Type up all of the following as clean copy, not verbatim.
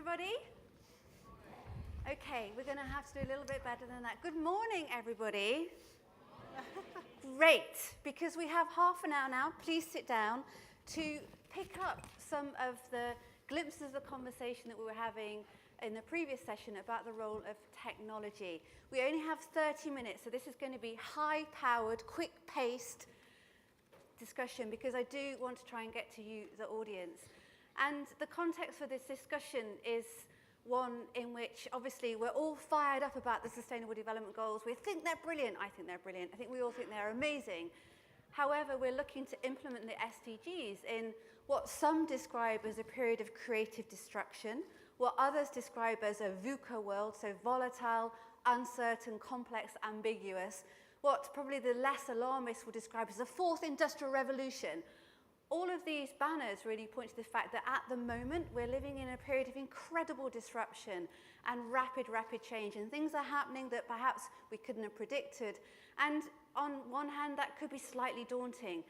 everybody. Okay, we're going to have to do a little bit better than that. Good morning, everybody. Great, because we have half an hour now, please sit down, to pick up some of the glimpses of the conversation that we were having in the previous session about the role of technology. We only have 30 minutes, so this is going to be high-powered, quick-paced discussion, because I do want to try and get to you, the audience. And the context for this discussion is one in which, obviously, we're all fired up about the Sustainable Development Goals. We think they're brilliant. I think they're brilliant. I think we all think they're amazing. However, we're looking to implement the SDGs in what some describe as a period of creative destruction, what others describe as a VUCA world, so volatile, uncertain, complex, ambiguous, what probably the less alarmists will describe as a fourth industrial revolution. All of these banners really point to the fact that at the moment we're living in a period of incredible disruption and rapid change, and things are happening that perhaps we couldn't have predicted. And on one hand, that could be slightly daunting,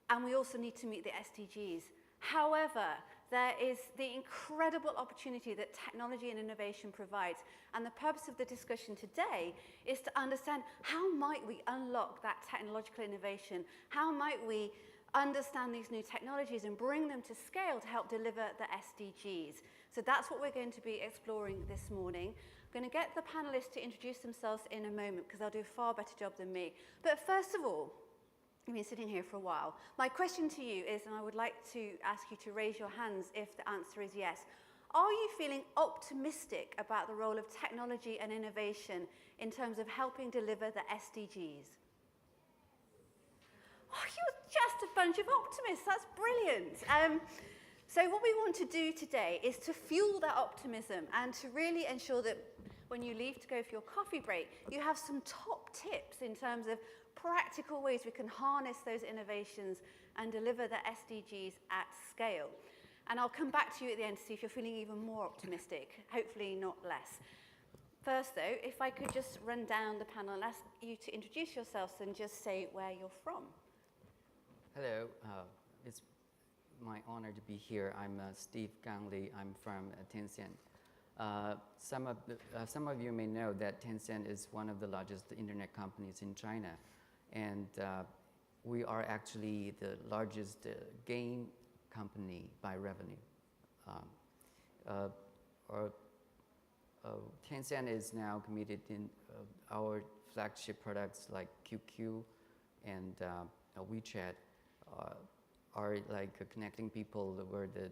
and we also need to meet the SDGs. However, there is the incredible opportunity that technology and innovation provides, and the purpose of the discussion today is to understand how might we unlock that technological innovation, how might we understand these new technologies and bring them to scale to help deliver the SDGs. So that's what we're going to be exploring this morning. I'm going to get the panelists to introduce themselves in a moment, because they'll do a far better job than me. But first of all, you've been sitting here for a while. My question to you is, and I would like to ask you to raise your hands if the answer is yes, are you feeling optimistic about the role of technology and innovation in terms of helping deliver the SDGs? Oh, you're just a bunch of optimists. That's brilliant. So what we want to do today is to fuel that optimism and to really ensure that when you leave to go for your coffee break, you have some top tips in terms of practical ways we can harness those innovations and deliver the SDGs at scale. And I'll come back to you at the end to see if you're feeling even more optimistic, hopefully not less. First, though, if I could just run down the panel and ask you to introduce yourselves and just say where you're from. Hello, it's my honor to be here. I'm Steve Lindley. I'm from Tencent. Some of you may know that Tencent is one of the largest internet companies in China, and we are actually the largest game company by revenue. Tencent is now committed in our flagship products like QQ and WeChat. Are like connecting people. We're the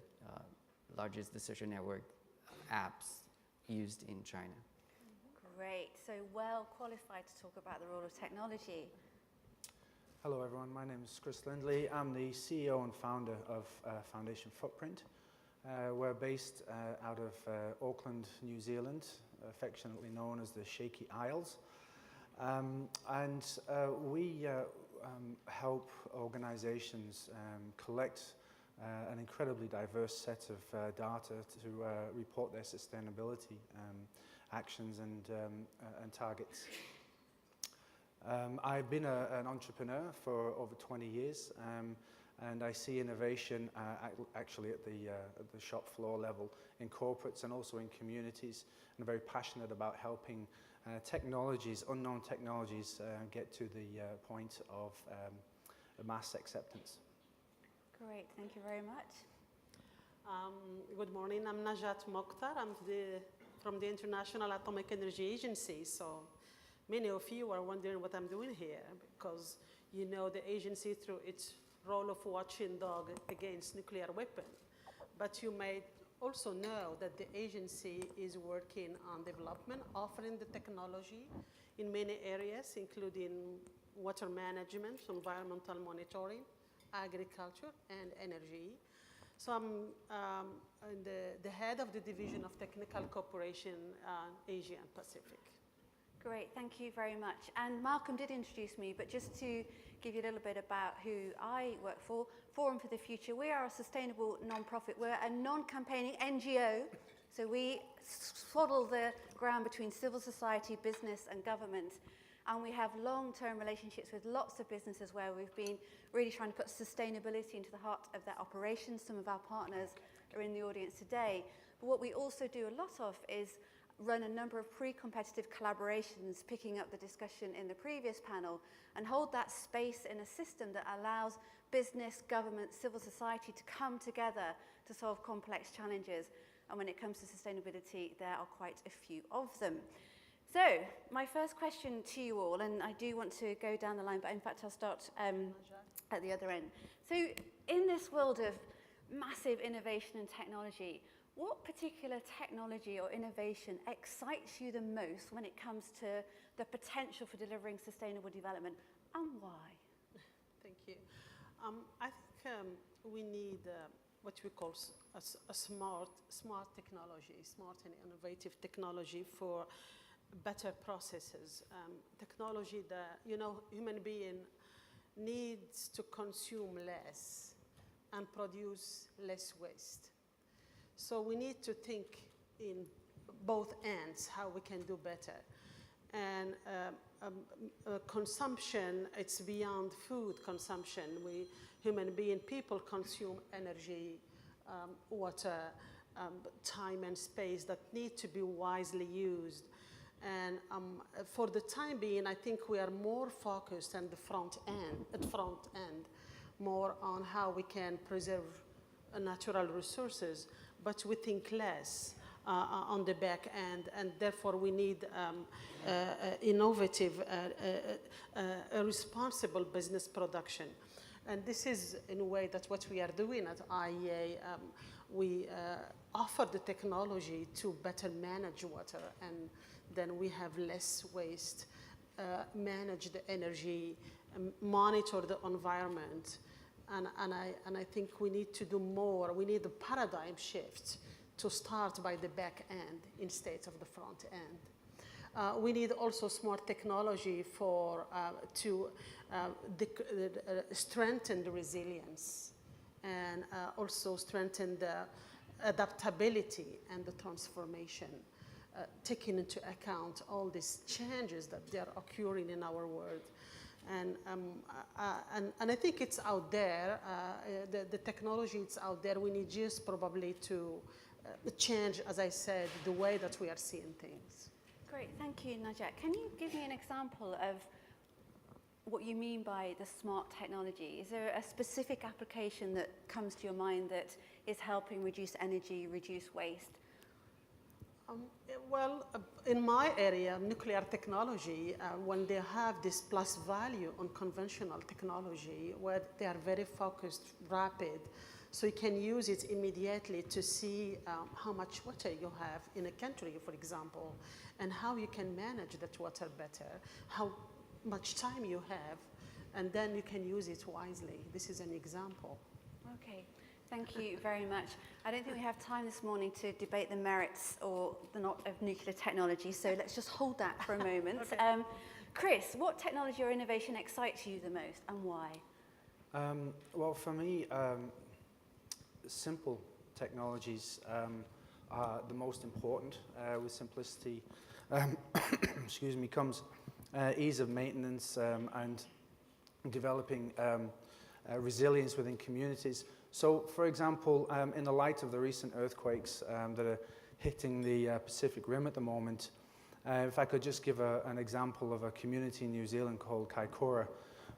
largest social network apps used in China. Great, so well qualified to talk about the role of technology. Hello everyone, my name is Chris Lindley. I'm the CEO and founder of Foundation Footprint. We're based out of Auckland, New Zealand, affectionately known as the Shaky Isles. We help organizations collect an incredibly diverse set of data to report their sustainability actions and targets. I've been an entrepreneur for over 20 years, and I see innovation actually at the shop floor level in corporates and also in communities. I'm very passionate about helping technologies, unknown technologies, get to the point of mass acceptance. Great, thank you very much. Good morning, I'm Najat Mokhtar. I'm from the International Atomic Energy Agency. So many of you are wondering what I'm doing here, because you know the agency through its role of watching dog against nuclear weapon. But you may also know that the agency is working on development, offering the technology in many areas, including water management, environmental monitoring, agriculture, and energy. So I'm the head of the Division of Technical Cooperation, Asia and Pacific. Great, thank you very much. And Malcolm did introduce me, but just to give you a little bit about who I work for, Forum for the Future, we are a sustainable non-profit. We're a non-campaigning NGO, so we swaddle the ground between civil society, business, and government. And we have long-term relationships with lots of businesses where we've been really trying to put sustainability into the heart of their operations. Some of our partners are in the audience today. What we also do a lot of is run a number of pre-competitive collaborations, picking up the discussion in the previous panel, and hold that space in a system that allows business, government, civil society to come together to solve complex challenges. And when it comes to sustainability, there are quite a few of them. So, my first question to you all, and I do want to go down the line, but in fact I'll start at the other end. So, in this world of massive innovation and technology, what particular technology or innovation excites you the most when it comes to the potential for delivering sustainable development, and why? Thank you. I think we need what we call a smart technology, smart and innovative technology for better processes. Technology that, human being needs to consume less and produce less waste. So we need to think in both ends how we can do better. And consumption, it's beyond food consumption. People consume energy, water, time and space that need to be wisely used. And for the time being, I think we are more focused on the front end, more on how we can preserve natural resources, but we think less on the back end, and therefore we need innovative, responsible business production. And this is, in a way, that's what we are doing at IEA. We offer the technology to better manage water, and then we have less waste, manage the energy, monitor the environment. And I think we need to do more. We need a paradigm shift to start by the back end instead of the front end. We need also smart technology to strengthen the resilience and also strengthen the adaptability and the transformation, taking into account all these changes that they are occurring in our world. And I think it's out there, the technology is out there. We need just probably to change, as I said, the way that we are seeing things. Great, thank you, Najat. Can you give me an example of what you mean by the smart technology? Is there a specific application that comes to your mind that is helping reduce energy, reduce waste? Well, in my area, nuclear technology, when they have this plus value on conventional technology, where they are very focused, rapid, so you can use it immediately to see how much water you have in a country, for example, and how you can manage that water better, how much time you have, and then you can use it wisely. This is an example. Okay. Thank you very much. I don't think we have time this morning to debate the merits or the not of nuclear technology, so let's just hold that for a moment. Okay. Chris, what technology or innovation excites you the most, and why? Well, for me, simple technologies are the most important. With simplicity, excuse me, comes ease of maintenance and developing resilience within communities. So, for example, in the light of the recent earthquakes that are hitting the Pacific Rim at the moment, if I could just give an example of a community in New Zealand called Kaikoura,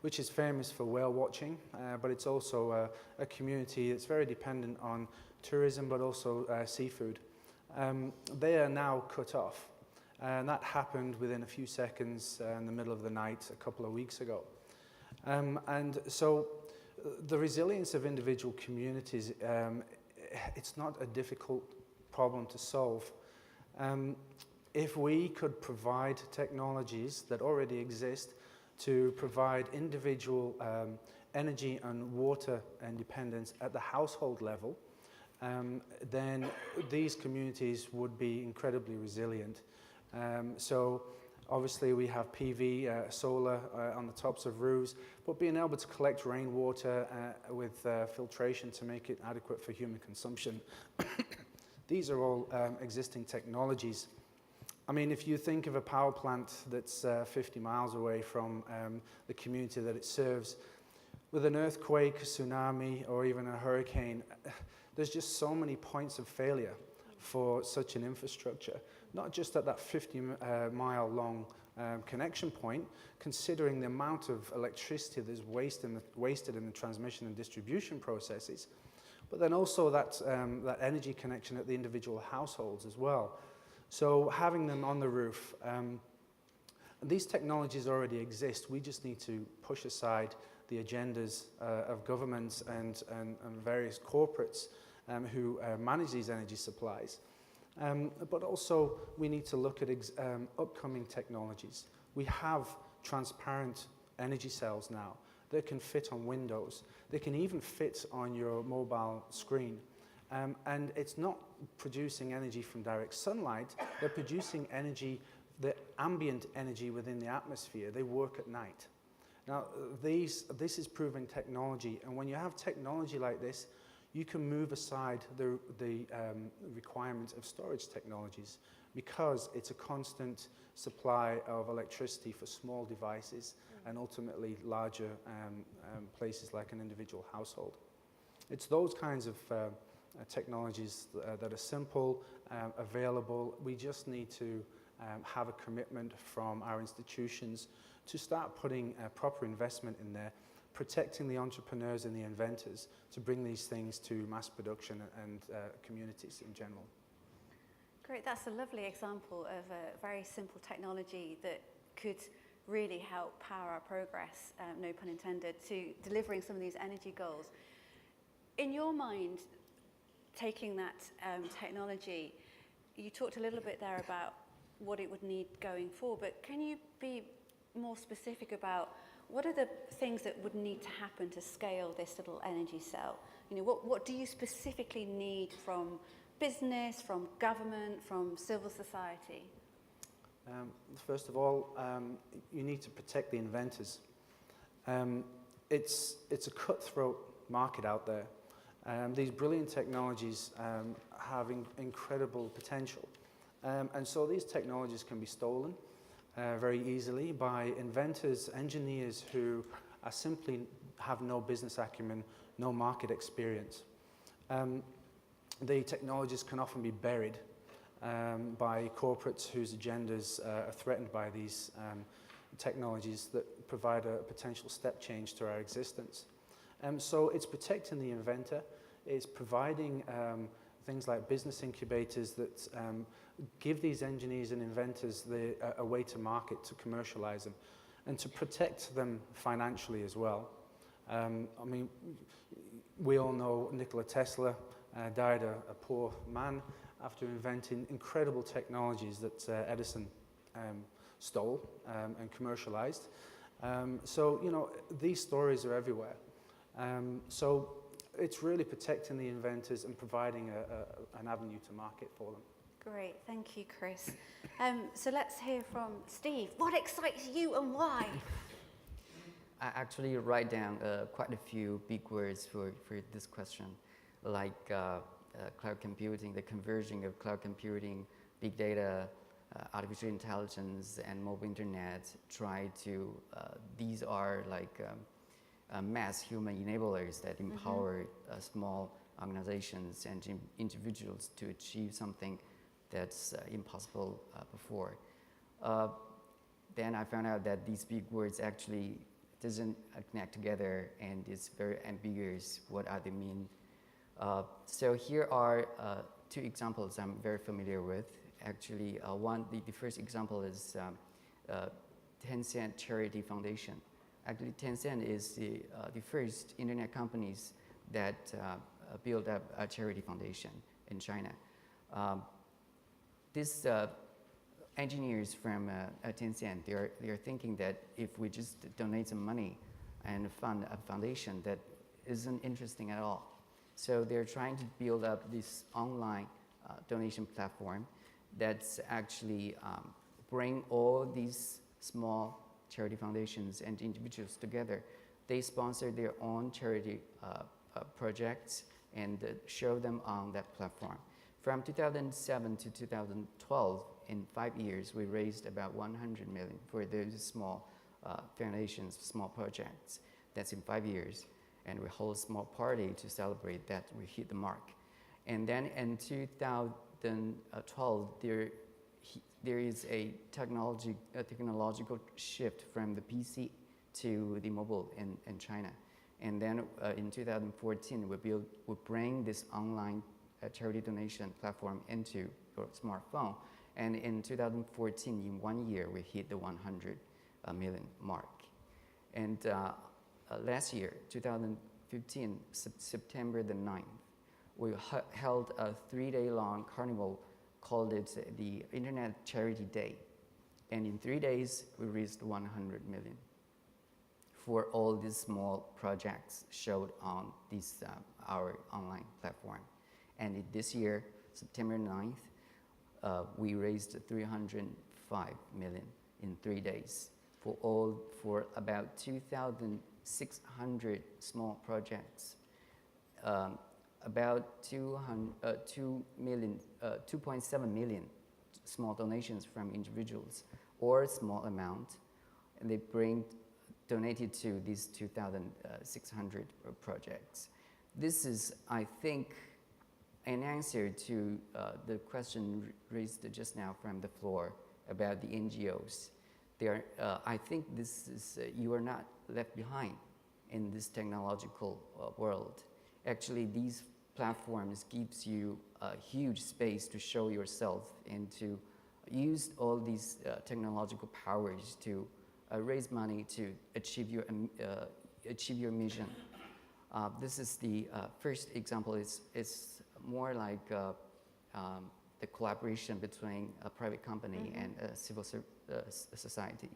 which is famous for whale watching, but it's also a community that's very dependent on tourism, but also seafood. They are now cut off, and that happened within a few seconds in the middle of the night a couple of weeks ago. And so the resilience of individual communities, it's not a difficult problem to solve. If we could provide technologies that already exist to provide individual energy and water independence at the household level, then these communities would be incredibly resilient. So obviously we have PV, solar on the tops of roofs, but being able to collect rainwater with filtration to make it adequate for human consumption. These are all existing technologies. I mean, if you think of a power plant that's 50 miles away from the community that it serves, with an earthquake, a tsunami, or even a hurricane, there's just so many points of failure for such an infrastructure, not just at that 50-mile long connection point, considering the amount of electricity that's wasted in the transmission and distribution processes, but then also that energy connection at the individual households as well. So having them on the roof, these technologies already exist. We just need to push aside the agendas of governments and various corporates who manage these energy supplies. But also we need to look at upcoming technologies. We have transparent energy cells now. They can fit on windows. They can even fit on your mobile screen. And it's not producing energy from direct sunlight. They're producing energy, the ambient energy within the atmosphere. They work at night. Now, this is proven technology. And when you have technology like this, you can move aside the requirement of storage technologies because it's a constant supply of electricity for small devices and ultimately larger places like an individual household. It's those kinds of technologies that are simple, available. We just need to have a commitment from our institutions to start putting proper investment in there, protecting the entrepreneurs and the inventors to bring these things to mass production and communities in general. Great, that's a lovely example of a very simple technology that could really help power our progress, no pun intended, to delivering some of these energy goals. In your mind, taking that technology, you talked a little bit there about what it would need going forward, but can you be more specific about what are the things that would need to happen to scale this little energy cell? You know, what do you specifically need from business, from government, from civil society? First of all, you need to protect the inventors. It's a cutthroat market out there. These brilliant technologies have incredible potential. And so these technologies can be stolen very easily by inventors, engineers who are simply have no business acumen, no market experience. The technologies can often be buried by corporates whose agendas are threatened by these technologies that provide a potential step change to our existence. So it's protecting the inventor, it's providing things like business incubators that give these engineers and inventors a way to market, to commercialize them, and to protect them financially as well. I mean, we all know Nikola Tesla died a poor man after inventing incredible technologies that Edison stole and commercialized. So, you know, these stories are everywhere. So it's really protecting the inventors and providing an avenue to market for them. Great, thank you, Chris. So let's hear from Steve. What excites you and why? I actually write down quite a few big words for this question, like cloud computing, the converging of cloud computing, big data, artificial intelligence, and mobile internet. These are like mass human enablers that empower small organizations and individuals to achieve something that's impossible before. Then I found out that these big words actually doesn't connect together, and it's very ambiguous what they mean. So here are two examples I'm very familiar with. Actually, the first example is Tencent Charity Foundation. Actually, Tencent is the first internet companies that built up a charity foundation in China. These engineers from Tencent, they are thinking that if we just donate some money and fund a foundation, that isn't interesting at all. So they're trying to build up this online donation platform that's actually bring all these small charity foundations and individuals together. They sponsor their own charity projects and show them on that platform. From 2007 to 2012, in 5 years, we raised about 100 million for those small foundations, small projects. That's in 5 years. And we hold a small party to celebrate that we hit the mark. And then in 2012, there is a technological shift from the PC to the mobile in China. And then in 2014, we bring this online charity donation platform into your smartphone. And in 2014, in 1 year, we hit the 100 million mark. And last year, 2015, September the 9th, we held a 3-day-long carnival called it the Internet Charity Day. And in 3 days, we raised 100 million for all these small projects showed on this, our online platform. And this year, September 9th, we raised 305 million in 3 days for about 2,600 small projects. About 2.7 million small donations from individuals or small amount, and they donated to these 2,600 projects. This is, I think, an answer to the question raised just now from the floor about the NGOs. I think this is, you are not left behind in this technological world. Actually, these platforms gives you a huge space to show yourself and to use all these technological powers to raise money to achieve your mission. This is the first example. It's more like the collaboration between a private company and a civil society.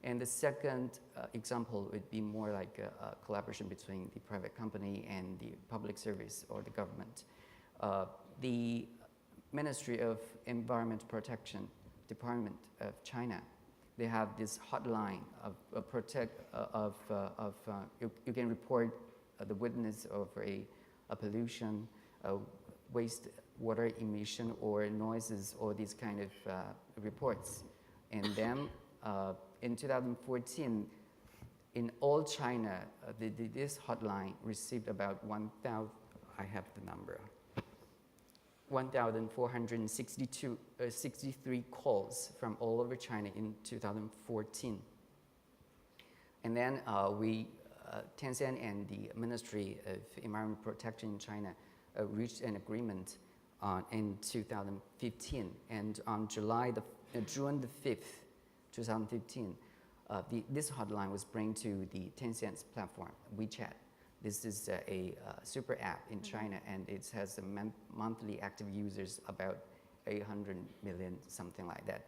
And the second example would be more like a collaboration between the private company and the public service or the government. The Ministry of Environment Protection Department of China, they have this hotline you can report the witness of a pollution, waste water emission or noises or these kind of reports. And then in 2014, in all China, this hotline received about 1,463 calls from all over China in 2014. And then Tencent and the Ministry of Environment Protection in China reached an agreement in 2015. And on June the 5th, 2015, this hotline was brought to the Tencent's platform, WeChat. This is a super app in China, and it has a monthly active users about 800 million, something like that.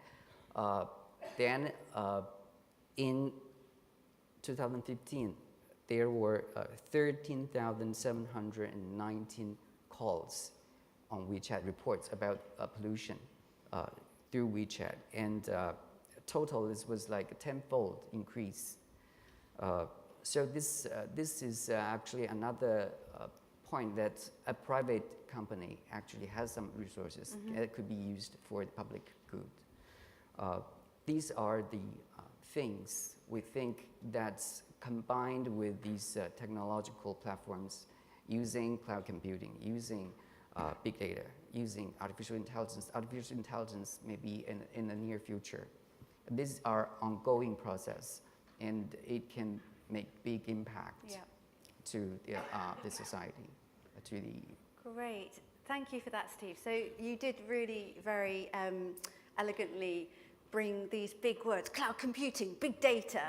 Then in 2015, there were 13,719 calls on WeChat reports about pollution through WeChat, and total this was like a tenfold increase. So this is actually another point that a private company actually has some resources that could be used for the public good. These are the things we think that's combined with these technological platforms, using cloud computing, using big data, using artificial intelligence. Artificial intelligence may be in the near future. These are ongoing process, and it can make big impact to the society, to the... Great. Thank you for that, Steve. So you did really very elegantly bring these big words, cloud computing, big data,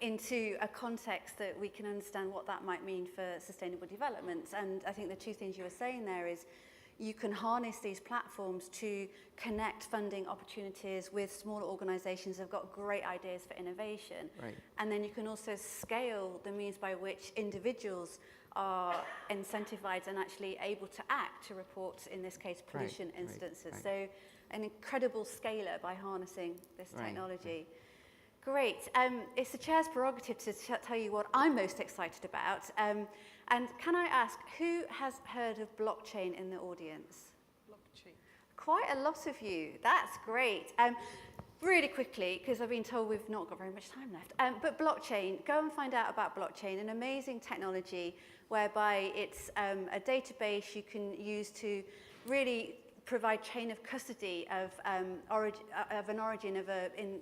into a context that we can understand what that might mean for sustainable development. And I think the two things you were saying there is you can harness these platforms to connect funding opportunities with smaller organizations that have got great ideas for innovation. Right. And then you can also scale the means by which individuals are incentivized and actually able to act to report, in this case, pollution instances. Right. So an incredible scaler by harnessing this technology. Right. Great. It's the chair's prerogative to tell you what I'm most excited about. And can I ask, who has heard of blockchain in the audience? Blockchain. Quite a lot of you. That's great. Really quickly, because I've been told we've not got very much time left, but blockchain, go and find out about blockchain, an amazing technology whereby it's a database you can use to really provide chain of custody of an origin of in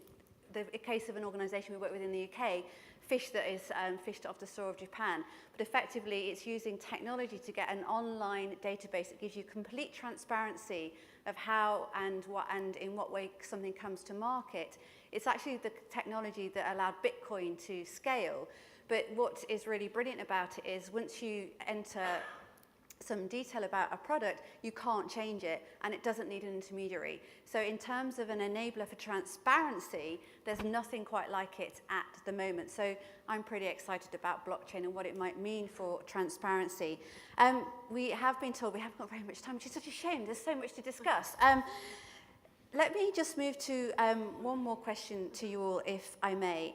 the case of an organisation we work with in the UK, fish that is fished off the shore of Japan. But effectively, it's using technology to get an online database that gives you complete transparency of how and what and in what way something comes to market. It's actually the technology that allowed Bitcoin to scale. But what is really brilliant about it is once you enter some detail about a product, you can't change it, and it doesn't need an intermediary. So in terms of an enabler for transparency, there's nothing quite like it at the moment. So I'm pretty excited about blockchain and what it might mean for transparency. We have been told we haven't got very much time, which is such a shame. There's so much to discuss. Let me just move to one more question to you all, if I may.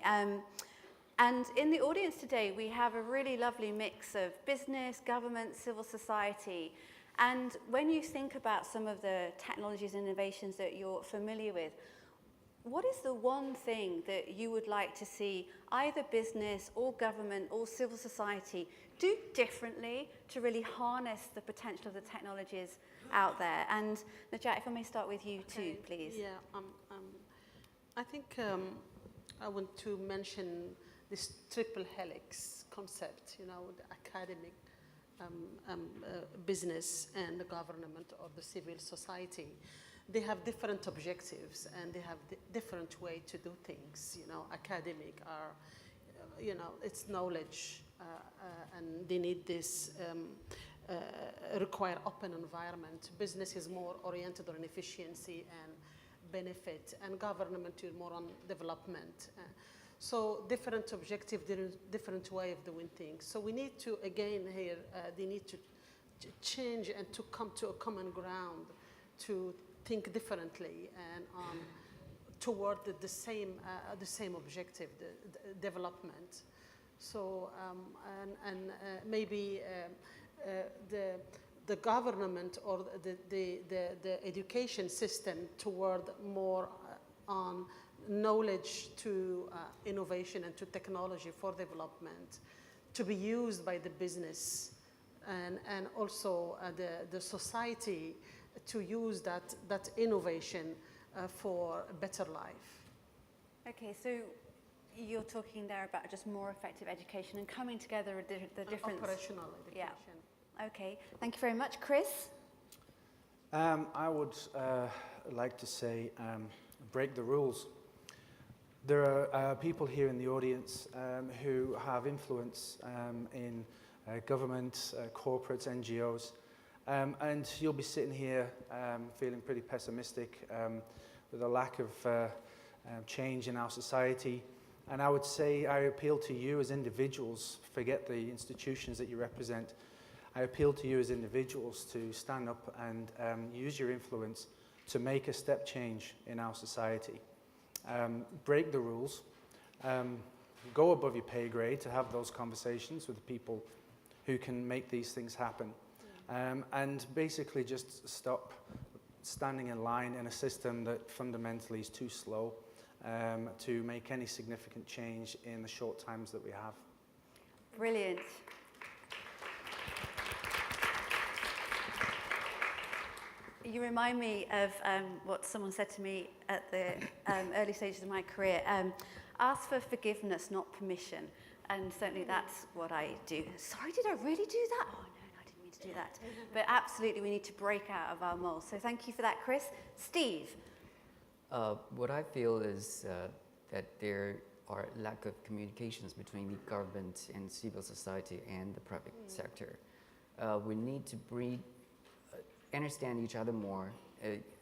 And in the audience today, we have a really lovely mix of business, government, civil society. And when you think about some of the technologies and innovations that you're familiar with, what is the one thing that you would like to see either business or government or civil society do differently to really harness the potential of the technologies out there? And Najat, if I may start with you too, please. Yeah, I think I want to mention this triple helix concept, you know, the academic, business and the government or the civil society. They have different objectives and they have different way to do things. You know, academic are, you know, it's knowledge and they need this, require open environment. Business is more oriented on efficiency and benefit, and government is more on development. So different objective, different way of doing things. So we need to, again here, they need to change and to come to a common ground to think differently and toward the same objective, the development. So maybe the government or the education system toward more on knowledge to innovation and to technology for development, to be used by the business and also the society to use that innovation for a better life. Okay, so you're talking there about just more effective education and coming together the difference. Operational education. Yeah. Okay, thank you very much. Chris? I would like to say break the rules. There are people here in the audience who have influence in government, corporates, NGOs, and you'll be sitting here feeling pretty pessimistic with a lack of change in our society. And I would say I appeal to you as individuals, forget the institutions that you represent, I appeal to you as individuals to stand up and use your influence to make a step change in our society. Break the rules, go above your pay grade to have those conversations with the people who can make these things happen, and basically just stop standing in line in a system that fundamentally is too slow to make any significant change in the short times that we have. Brilliant. You remind me of what someone said to me at the early stages of my career. Ask for forgiveness, not permission. And certainly that's what I do. Sorry, did I really do that? Oh, no, I didn't mean to do that. But absolutely, we need to break out of our mold. So thank you for that, Chris. Steve? What I feel is that there are lack of communications between the government and civil society and the private sector. We need to understand each other more.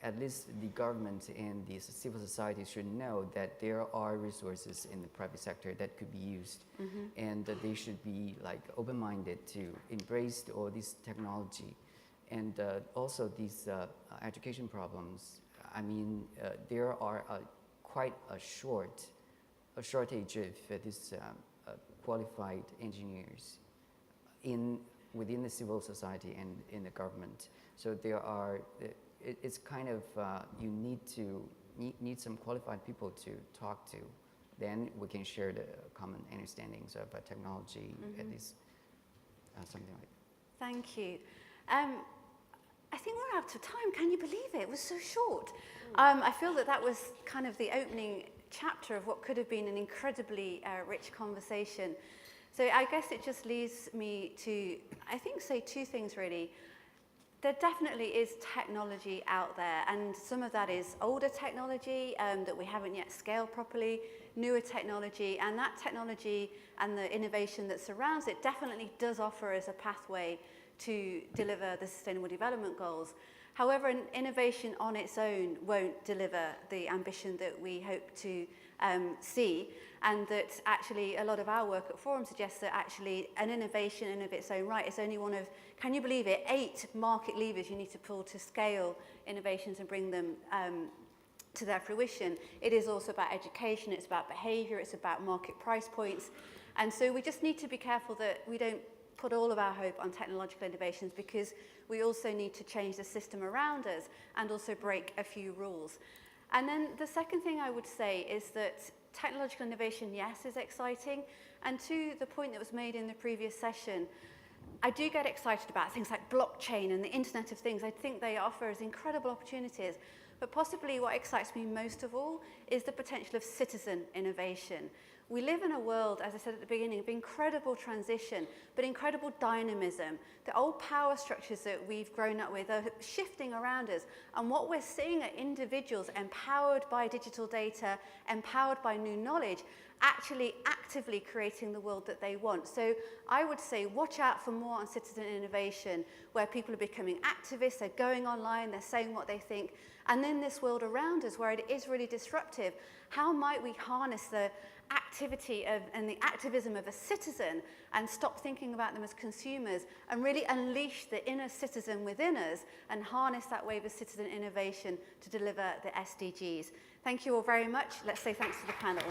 At least the government and the civil society should know that there are resources in the private sector that could be used, and that they should be like open-minded to embrace all this technology. And also these education problems. I mean, there are quite a shortage of these qualified engineers within the civil society and in the government. So there are, it's kind of, you need some qualified people to talk to. Then we can share the common understandings of technology, at least something like that. Thank you. I think we're out of time. Can you believe it? It was so short. I feel that that was kind of the opening chapter of what could have been an incredibly rich conversation. So I guess it just leaves me to, I think, say two things really. There definitely is technology out there, and some of that is older technology that we haven't yet scaled properly, newer technology, and that technology and the innovation that surrounds it definitely does offer us a pathway to deliver the Sustainable Development Goals. However, an innovation on its own won't deliver the ambition that we hope to see, and that actually a lot of our work at Forum suggests that actually an innovation in of its own right is only one of, can you believe it, 8 market levers you need to pull to scale innovations and bring them to their fruition. It is also about education, it's about behaviour, it's about market price points, and so we just need to be careful that we don't put all of our hope on technological innovations, because we also need to change the system around us and also break a few rules. And then the second thing I would say is that technological innovation, yes, is exciting. And to the point that was made in the previous session, I do get excited about things like blockchain and the Internet of Things. I think they offer us incredible opportunities. But possibly what excites me most of all is the potential of citizen innovation. We live in a world, as I said at the beginning, of incredible transition, but incredible dynamism. The old power structures that we've grown up with are shifting around us. And what we're seeing are individuals empowered by digital data, empowered by new knowledge, actually actively creating the world that they want. So I would say watch out for more on citizen innovation, where people are becoming activists, they're going online, they're saying what they think. And then this world around us where it is really disruptive, how might we harness the activity and the activism of a citizen and stop thinking about them as consumers and really unleash the inner citizen within us and harness that wave of citizen innovation to deliver the SDGs. Thank you all very much. Let's say thanks to the panel.